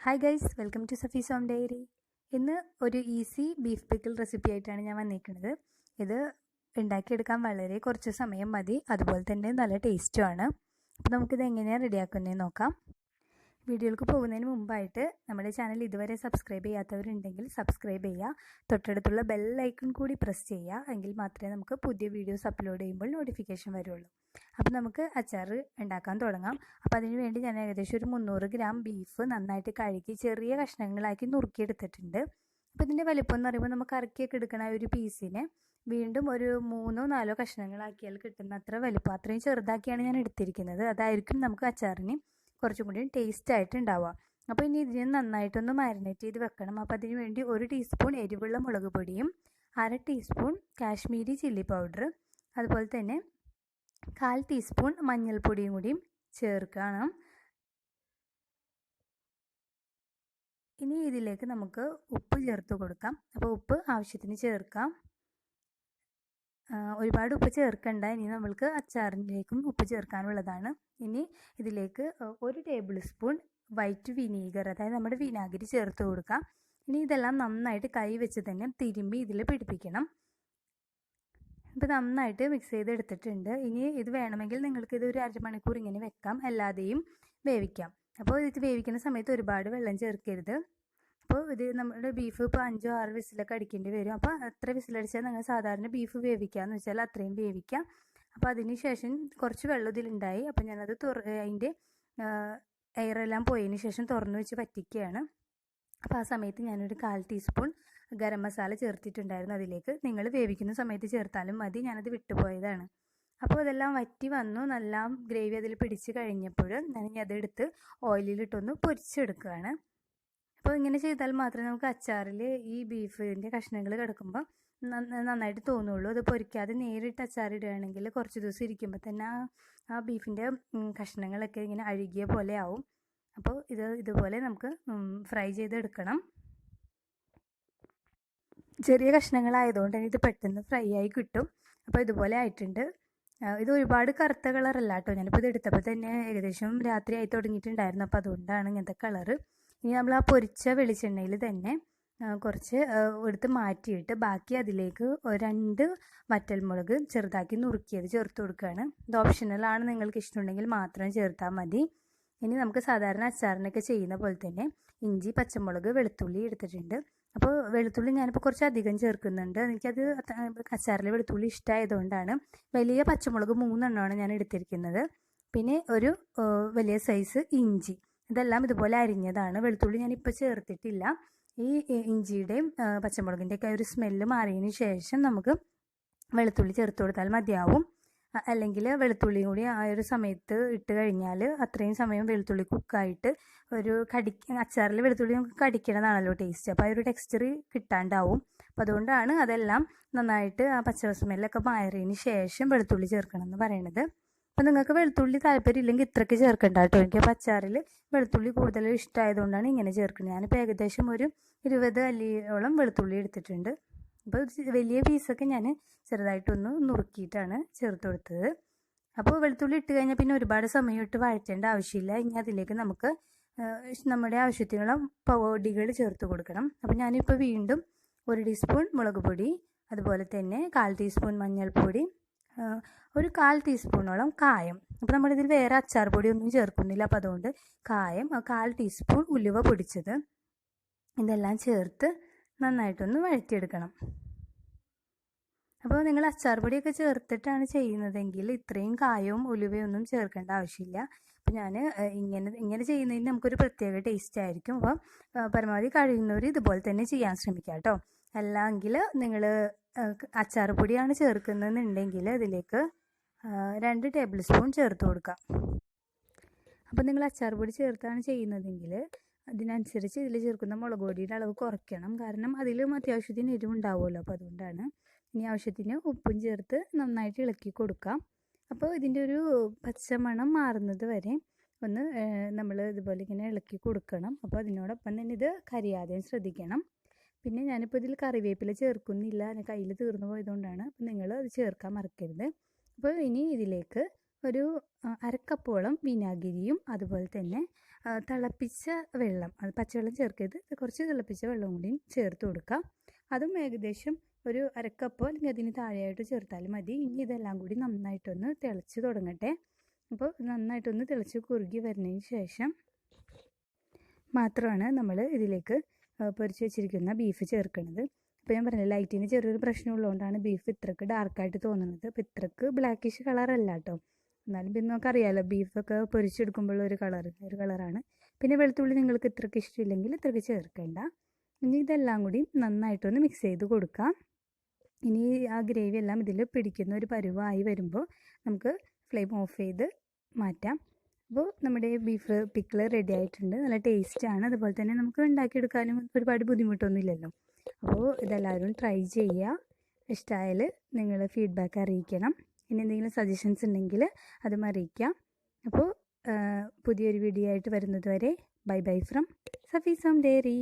Hi guys, welcome to Safi's home diary. ഇന്ന് ഒരു easy beef pickle recipe ആയിട്ടാണ് ഞാൻ വന്നിരിക്കുന്നത്. ഇത് ഉണ്ടാക്കിയെടുക്കാൻ വളരെ കുറച്ച് സമയം മതി, അതുപോലെ തന്നെ നല്ല ടേസ്റ്റുമാണ്. അപ്പോൾ നമുക്കിത് എങ്ങനെയാണ് റെഡിയാക്കുന്നതെന്ന് നോക്കാം. വീഡിയോയിലേക്ക് പോകുന്നതിന് മുമ്പായിട്ട് നമ്മുടെ ചാനൽ ഇതുവരെ സബ്സ്ക്രൈബ് ചെയ്യാത്തവരുണ്ടെങ്കിൽ സബ്സ്ക്രൈബ് ചെയ്യുക, തൊട്ടടുത്തുള്ള ബെൽ ഐക്കൺ കൂടി പ്രസ് ചെയ്യുക. എങ്കിൽ മാത്രമേ നമുക്ക് പുതിയ വീഡിയോസ് അപ്ലോഡ് ചെയ്യുമ്പോൾ നോട്ടിഫിക്കേഷൻ വരുള്ളൂ. അപ്പോൾ നമുക്ക് അച്ചാർ ഉണ്ടാക്കാൻ തുടങ്ങാം. അപ്പോൾ അതിന് വേണ്ടി ഞാൻ ഏകദേശം ഒരു 300 ഗ്രാം ബീഫ് നന്നായിട്ട് കഴുകി ചെറിയ കഷ്ണങ്ങളാക്കി നുറുക്കിയെടുത്തിട്ടുണ്ട്. അപ്പോൾ ഇതിൻ്റെ വലിപ്പം എന്ന് പറയുമ്പോൾ നമുക്ക് അറക്കിയൊക്കെ എടുക്കണ ഒരു പീസിനെ വീണ്ടും ഒരു 3-4 കഷ്ണങ്ങളാക്കിയാൽ കിട്ടുന്ന അത്ര വലിപ്പം, അത്രയും ചെറുതാക്കിയാണ് ഞാൻ എടുത്തിരിക്കുന്നത്. അതായിരിക്കും നമുക്ക് അച്ചാറിന് കുറച്ചും കൂടി ടേസ്റ്റ് ആയിട്ട് ഉണ്ടാവുക. അപ്പോൾ ഇനി ഇതിനെ നന്നായിട്ടൊന്ന് മാരിനേറ്റ് ചെയ്ത് വെക്കണം. അപ്പോൾ അതിന് വേണ്ടി 1 ടീസ്പൂൺ എരിവുള്ള മുളക് പൊടിയും 1/2 ടീസ്പൂൺ കാശ്മീരി ചില്ലി പൗഡർ, അതുപോലെ തന്നെ 1/4 ടീസ്പൂൺ മഞ്ഞൾപ്പൊടിയും കൂടിയും ചേർക്കണം. ഇനി ഇതിലേക്ക് നമുക്ക് ഉപ്പ് ചേർത്ത് കൊടുക്കാം. അപ്പോൾ ഉപ്പ് ആവശ്യത്തിന് ചേർക്കാം. ഒരുപാട് ഉപ്പ് ചേർക്കണ്ട. ഇനി നമ്മൾക്ക് അച്ചാറിലേക്കും ഉപ്പ് ചേർക്കാനുള്ളതാണ്. ഇനി ഇതിലേക്ക് 1 ടേബിൾ സ്പൂൺ വൈറ്റ് വിനീഗർ, അതായത് നമ്മുടെ വിനാഗിരി ചേർത്ത് കൊടുക്കാം. ഇനി ഇതെല്ലാം നന്നായിട്ട് കൈ വെച്ച് തന്നെ തിരുമ്പി ഇതിൽ പിടിപ്പിക്കണം. ഇപ്പോൾ നന്നായിട്ട് മിക്സ് ചെയ്തെടുത്തിട്ടുണ്ട്. ഇനി ഇത് വേണമെങ്കിൽ നിങ്ങൾക്ക് ഇത് ഒരു അരമണിക്കൂർ ഇങ്ങനെ വെക്കാം, അല്ലാതെയും വേവിക്കാം. അപ്പോൾ ഇത് വേവിക്കുന്ന സമയത്ത് ഒരുപാട് വെള്ളം ചേർക്കരുത്. അപ്പോൾ ഇത് നമ്മുടെ ബീഫ് ഇപ്പോൾ 5-6 വിസിലൊക്കെ അടിക്കേണ്ടി വരും. അപ്പോൾ അത്ര വിസിലടിച്ചാൽ നിങ്ങൾ സാധാരണ ബീഫ് വേവിക്കാമെന്ന് വെച്ചാൽ അത്രയും വേവിക്കാം. അപ്പോൾ അതിന് ശേഷം കുറച്ച് വെള്ളം ഇതിലുണ്ടായി. അപ്പോൾ ഞാനത് അതിൻ്റെ എയറെല്ലാം പോയതിന് ശേഷം തുറന്ന് വെച്ച് വറ്റിക്കുകയാണ്. അപ്പോൾ ആ സമയത്ത് ഞാനൊരു 1/4 ടീസ്പൂൺ ഗരം മസാല ചേർത്തിട്ടുണ്ടായിരുന്നു. അതിലേക്ക് നിങ്ങൾ വേവിക്കുന്ന സമയത്ത് ചേർത്താലും മതി, ഞാനത് വിട്ടുപോയതാണ്. അപ്പോൾ ഇതെല്ലാം വറ്റി വന്നു, നല്ല ഗ്രേവി അതിൽ പിടിച്ച് കഴിഞ്ഞപ്പോൾ ഞാൻ അതെടുത്ത് ഓയിലിലിട്ടൊന്ന് പൊരിച്ചെടുക്കുകയാണ്. അപ്പോൾ ഇങ്ങനെ ചെയ്താൽ മാത്രമേ നമുക്ക് അച്ചാറിൽ ഈ ബീഫിൻ്റെ കഷ്ണങ്ങൾ കിടക്കുമ്പോൾ നന്നായിട്ട് തോന്നുള്ളൂ. അത് പൊരിക്കാതെ നേരിട്ട് അച്ചാറിടുകയാണെങ്കിൽ കുറച്ച് ദിവസം ഇരിക്കുമ്പോൾ തന്നെ ആ ബീഫിൻ്റെ കഷ്ണങ്ങളൊക്കെ ഇങ്ങനെ അഴുകിയ പോലെ ആവും. അപ്പോൾ ഇതുപോലെ നമുക്ക് ഫ്രൈ ചെയ്തെടുക്കണം. ചെറിയ കഷ്ണങ്ങളായതുകൊണ്ട് തന്നെ ഇത് പെട്ടെന്ന് ഫ്രൈ ആയി കിട്ടും. അപ്പോൾ ഇതുപോലെ ആയിട്ടുണ്ട്. ഇത് ഒരുപാട് കറുത്ത കളറല്ല കേട്ടോ. ഞാനിപ്പോൾ ഇത് എടുത്തപ്പോൾ തന്നെ ഏകദേശം രാത്രി ആയി തുടങ്ങിയിട്ടുണ്ടായിരുന്നു. അപ്പോൾ അതുകൊണ്ടാണ് ഇങ്ങനത്തെ കളറ്. ഇനി നമ്മൾ ആ പൊരിച്ച വെളിച്ചെണ്ണയിൽ തന്നെ കുറച്ച് എടുത്ത് മാറ്റിയിട്ട് ബാക്കി അതിലേക്ക് 2 വറ്റൽമുളക് ചെറുതാക്കി നുറുക്കിയത് ചേർത്ത് കൊടുക്കുകയാണ്. ഇത് ഓപ്ഷണലാണ്, നിങ്ങൾക്ക് ഇഷ്ടമുണ്ടെങ്കിൽ മാത്രം ചേർത്താൽ മതി. ഇനി നമുക്ക് സാധാരണ അച്ചാറിനൊക്കെ ചെയ്യുന്ന പോലെ തന്നെ ഇഞ്ചി, പച്ചമുളക്, വെളുത്തുള്ളി എടുത്തിട്ടുണ്ട്. അപ്പോൾ വെളുത്തുള്ളി ഞാനിപ്പോൾ കുറച്ച് അധികം ചേർക്കുന്നുണ്ട്. എനിക്കത് അച്ചാറിൽ വെളുത്തുള്ളി ഇഷ്ടമായതുകൊണ്ടാണ്. വലിയ പച്ചമുളക് 3 എണ്ണമാണ് ഞാൻ എടുത്തിരിക്കുന്നത്. പിന്നെ ഒരു വലിയ സൈസ് ഇഞ്ചി, ഇതെല്ലാം ഇതുപോലെ അരിഞ്ഞതാണ്. വെളുത്തുള്ളി ഞാനിപ്പോൾ ചേർത്തിട്ടില്ല. ഈ ഇഞ്ചിയുടെയും പച്ചമുളകിൻ്റെയൊക്കെ ഒരു സ്മെല്ല് മാറിയതിന് ശേഷം നമുക്ക് വെളുത്തുള്ളി ചേർത്ത് കൊടുത്താൽ മതിയാവും. അല്ലെങ്കിൽ വെളുത്തുള്ളിയും കൂടി ആ ഒരു സമയത്ത് ഇട്ട് കഴിഞ്ഞാൽ അത്രയും സമയം വെളുത്തുള്ളി കുക്കായിട്ട് ഒരു അച്ചാറിൽ വെളുത്തുള്ളി നമുക്ക് കടിക്കണതാണല്ലോ ടേസ്റ്റ്. അപ്പോൾ ആ ഒരു ടെക്സ്ചർ കിട്ടാണ്ടാവും. അപ്പോൾ അതുകൊണ്ടാണ് അതെല്ലാം നന്നായിട്ട് ആ പച്ച സ്മെല്ലൊക്കെ മാറിയതിന് ശേഷം വെളുത്തുള്ളി ചേർക്കണം എന്ന് പറയണത്. അപ്പോൾ നിങ്ങൾക്ക് വെളുത്തുള്ളി താല്പര്യം ഇല്ലെങ്കിൽ ഇത്രയ്ക്ക് ചേർക്കണ്ട കേട്ടോ. എനിക്ക് അച്ചാറിൽ വെളുത്തുള്ളി കൂടുതൽ ഇഷ്ടമായതുകൊണ്ടാണ് ഇങ്ങനെ ചേർക്കുന്നത്. ഞാനിപ്പോൾ ഏകദേശം ഒരു 20 അല്ലിയോളം വെളുത്തുള്ളി എടുത്തിട്ടുണ്ട്. അപ്പോൾ വലിയ പീസൊക്കെ ഞാൻ ചെറുതായിട്ടൊന്ന് നുറുക്കിയിട്ടാണ് ചേർത്ത് കൊടുത്തത്. അപ്പോൾ വെളുത്തുള്ളി ഇട്ട് കഴിഞ്ഞാൽ പിന്നെ ഒരുപാട് സമയം ഇട്ട് വഴറ്റേണ്ട ആവശ്യമില്ല. ഇനി അതിലേക്ക് നമുക്ക് നമ്മുടെ ആവശ്യത്തിനുള്ള പൊടികൾ ചേർത്ത് കൊടുക്കണം. അപ്പോൾ ഞാനിപ്പോൾ വീണ്ടും 1 ടീസ്പൂൺ മുളക് പൊടി, അതുപോലെ തന്നെ 1/4 ടീസ്പൂൺ മഞ്ഞൾപ്പൊടി, ഒരു 1/4 ടീസ്പൂണോളം കായം. അപ്പോൾ നമ്മളിതിൽ വേറെ അച്ചാർ പൊടിയൊന്നും ചേർക്കുന്നില്ല. അപ്പോൾ അതുകൊണ്ട് കായം, 1/4 ടീസ്പൂൺ ഉലുവ പൊടിച്ചത്, ഇതെല്ലാം ചേർത്ത് നന്നായിട്ടൊന്ന് വഴറ്റിയെടുക്കണം. അപ്പോൾ നിങ്ങൾ അച്ചാർ പൊടിയൊക്കെ ചേർത്തിട്ടാണ് ചെയ്യുന്നതെങ്കിൽ ഇത്രയും കായവും ഉലുവയൊന്നും ചേർക്കേണ്ട ആവശ്യമില്ല. അപ്പോൾ ഞാൻ ഇങ്ങനെ ചെയ്യുന്നതിന് നമുക്കൊരു പ്രത്യേക ടേസ്റ്റ് ആയിരിക്കും. അപ്പോൾ പരമാവധി കഴിയുന്നവർ ഇതുപോലെ തന്നെ ചെയ്യാൻ ശ്രമിക്കുക കേട്ടോ. അല്ലെങ്കിൽ നിങ്ങൾ അച്ചാർ പൊടിയാണ് ചേർക്കുന്നതെന്നുണ്ടെങ്കിൽ അതിലേക്ക് 2 ടേബിൾ സ്പൂൺ ചേർത്ത് കൊടുക്കാം. അപ്പോൾ നിങ്ങൾ അച്ചാർ പൊടി ചേർത്താണ് ചെയ്യുന്നതെങ്കിൽ അതിനനുസരിച്ച് ഇതിൽ ചേർക്കുന്ന മുളക് പൊടിയുടെ അളവ് കുറയ്ക്കണം. കാരണം അതിലും അത്യാവശ്യത്തിന് എരിവുണ്ടാവുമല്ലോ. അപ്പോൾ അതുകൊണ്ടാണ്. ഇനി ആവശ്യത്തിന് ഉപ്പും ചേർത്ത് നന്നായിട്ട് ഇളക്കി കൊടുക്കാം. അപ്പോൾ ഇതിൻ്റെ ഒരു പച്ചമണം മാറുന്നത് വരെ ഒന്ന് നമ്മൾ ഇതുപോലെ ഇങ്ങനെ ഇളക്കി കൊടുക്കണം. അപ്പോൾ അതിനോടൊപ്പം തന്നെ ഇത് കരിയാതെയും ശ്രദ്ധിക്കണം. പിന്നെ ഞാനിപ്പോൾ ഇതിൽ കറിവേപ്പില ചേർക്കുന്നില്ല, എൻ്റെ കയ്യിൽ തീർന്നു പോയതുകൊണ്ടാണ്. അപ്പോൾ നിങ്ങൾ അത് ചേർക്കാൻ മറക്കരുത്. അപ്പോൾ ഇനി ഇതിലേക്ക് ഒരു 1/2 കപ്പോളം വിനാഗിരിയും അതുപോലെ തന്നെ തിളപ്പിച്ച വെള്ളം, അത് പച്ചവെള്ളം ചേർക്കരുത്, കുറച്ച് തിളപ്പിച്ച വെള്ളം കൂടിയും ചേർത്ത് കൊടുക്കാം. അതും ഏകദേശം ഒരു അരക്കപ്പോ അല്ലെങ്കിൽ അതിന് താഴെയായിട്ട് ചേർത്താലും മതി. ഇനി ഇതെല്ലാം കൂടി നന്നായിട്ടൊന്ന് തിളച്ച് തുടങ്ങട്ടെ. അപ്പോൾ നന്നായിട്ടൊന്ന് തിളച്ച് കുറുകി വരുന്നതിന് ശേഷം മാത്രമാണ് നമ്മൾ ഇതിലേക്ക് പൊരിച്ച് വെച്ചിരിക്കുന്ന ബീഫ് ചേർക്കുന്നത്. അപ്പോൾ ഞാൻ പറഞ്ഞില്ല, ലൈറ്റിന് ചെറിയൊരു പ്രശ്നമുള്ളതുകൊണ്ടാണ് ബീഫ് ഇത്രക്ക് ഡാർക്കായിട്ട് തോന്നുന്നത്. അപ്പോൾ ഇത്രക്ക് ബ്ലാക്കിഷ് കളറല്ല കേട്ടോ. എന്നാലും പിന്നെ നമുക്കറിയാമല്ലോ, ബീഫൊക്കെ പൊരിച്ചെടുക്കുമ്പോൾ ഒരു കളറാണ്. പിന്നെ വെളുത്തുള്ളി നിങ്ങൾക്ക് ഇത്രക്ക് ഇഷ്ടമില്ലെങ്കിൽ ഇത്രക്ക് ചേർക്കേണ്ട. ഇനി ഇതെല്ലാം കൂടി നന്നായിട്ടൊന്ന് മിക്സ് ചെയ്ത് കൊടുക്കാം. ഇനി ആ ഗ്രേവി എല്ലാം ഇതിൽ പിടിക്കുന്ന ഒരു പരുവായി വരുമ്പോൾ നമുക്ക് ഫ്ലെയിം ഓഫ് ചെയ്ത് മാറ്റാം. അപ്പോൾ നമ്മുടെ ബീഫ് പിക്കിൾ റെഡി ആയിട്ടുണ്ട്. നല്ല ടേസ്റ്റാണ്. അതുപോലെ തന്നെ നമുക്ക് ഉണ്ടാക്കിയെടുക്കാനും ഒരുപാട് ബുദ്ധിമുട്ടൊന്നുമില്ലല്ലോ. അപ്പോൾ ഇതെല്ലാവരും ട്രൈ ചെയ്യുക. ഇഷ്ടമായാൽ നിങ്ങൾ ഫീഡ്ബാക്ക് അറിയിക്കണം. ഇനി എന്തെങ്കിലും സജഷൻസ് ഉണ്ടെങ്കിൽ അതും അറിയിക്കാം. അപ്പോൾ പുതിയൊരു വീഡിയോ ആയിട്ട് വരുന്നത് വരെ bye bye from Safi's home diary.